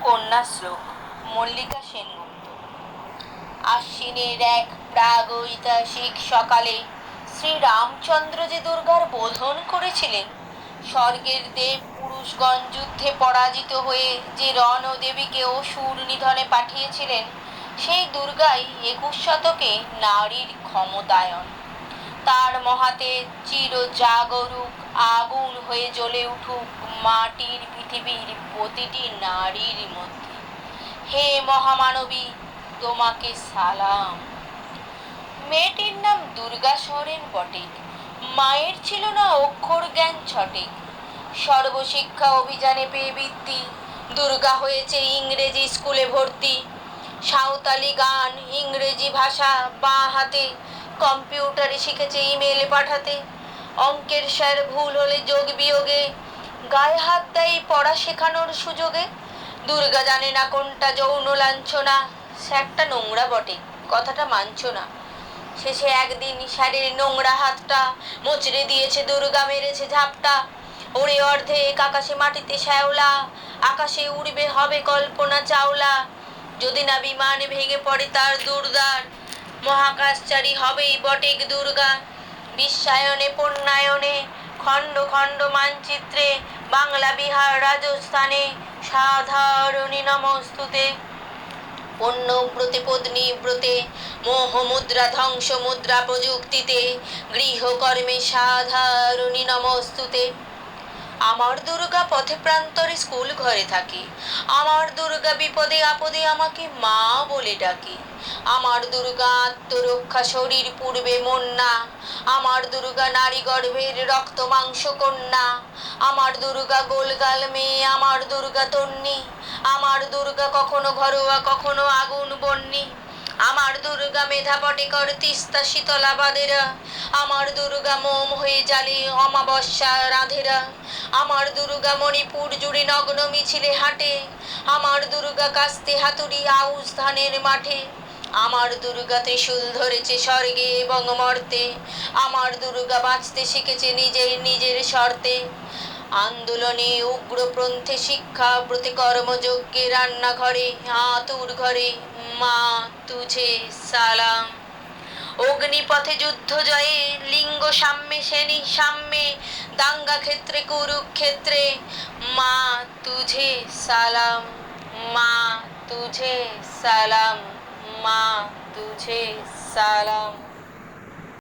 কন্যা শ্লোক মল্লিকা সেনগুপ্ত। আশ্বিনের এক প্রাগৈতিহাসিক সকালে শ্রীরামচন্দ্র যে দুর্গার বোধন করেছিলেন, স্বর্গের দেব পুরুষগণ যুদ্ধে পরাজিত হয়ে যে রণদেবীকে অসুর নিধনে পাঠিয়েছিলেন, সেই দুর্গাই 21 শতকে নারীর ক্ষমতায়ন। তার মহাতে চির জাগরুক আগুন হয়ে জ্বলে উঠুক মাটির পৃথিবীর প্রতিটি নারীর মধ্যে। হে মহামানবী, তোমাকে সালাম। মেয়েটির নাম দুর্গা সরেন বটে, মায়ের ছিল না অক্ষর জ্ঞান ছটে। সর্বশিক্ষা অভিযানে পেয়ে বৃত্তি, দুর্গা হয়েছে ইংরেজি স্কুলে ভর্তি। সাঁওতালি গান, ইংরেজি ভাষা বাঁ হাতে, কম্পিউটারে শিখেছে ইমেল পাঠাতে। অঙ্কের স্যার ভুল হলে যোগ বিয়োগে গায়ে হাত দেয় পড়া শেখানোর সুযোগে। দুর্গা জানে না কোনটা যৌন লাঞ্ছনা, স্যারটা নোংরা বটে, কথাটা মানছ না। শেষে একদিন স্যারের নোংরা হাতটা মোচড়ে দিয়েছে দুর্গা, মেরেছে ঝাপটা। ওরে অর্ধেক আকাশে মাটিতে শ্যাওলা, আকাশে উড়বে হবে কল্পনা চাওলা। যদি না বিমান ভেঙে পড়ে তার দুর্দার, মহাকাশচারী হবেই বটেক দুর্গা। বিশ্বায়নে পণ্যায়নে খণ্ড খণ্ড মানচিত্রে, বাংলা বিহার রাজস্থানে সাধারণী নমস্তুতে। পণ্যব্রতে পত্নী ব্রতে মোহ মুদ্রা ধ্বংস মুদ্রা প্রযুক্তিতে, গৃহকর্মে সাধারণী নমস্তুতে। আমার দুর্গা পথে প্রান্তরে স্কুল ঘরে থাকে, আমার দুর্গা বিপদে আপদে আমাকে মা বলে ডাকে। আমার দুর্গা আত্মরক্ষা শরীর পূর্বে মন না, আমার দুর্গা নারী গর্ভের রক্ত মাংস কন্যা। আমার দুর্গা গোলগাল মেয়ে, আমার দুর্গা তন্নি, আমার দুর্গা কখনো ঘরোয়া কখনো আগুন বন্যি। আমার দুর্গা মেধা পটেকর তিস্তা শীতলা বাদেরা, আমার দুর্গা মোম হয়ে জ্বালে অমাবস্যা রাধেরা। আমার দুর্গা মণিপুর জুড়ে নগ্ন মিছিলে হাঁটে, আমার দুর্গা কাস্তে হাতুড়ি আউশ ধানের মাঠে। আমার দুর্গা ত্রিশূল ধরেছে স্বর্গে এবং মর্তে, আমার দুর্গা বাঁচতে শিখেছে নিজের নিজের শর্তে। আন্দোলনে উগ্রপন্থে শিক্ষা ব্রতে কর্মযজ্ঞে রান্নাঘরে আতুর ঘরে মা তুঝে সালাম। অগ্নিপথে যুদ্ধ জয়ে লিঙ্গ সাম্যে শ্রেণী সাম্যে, দাঙ্গা ক্ষেত্রে কুরুক্ষেত্রে মা তুঝে সালাম, মা তুঝে সালাম, মা তুঝে সালাম।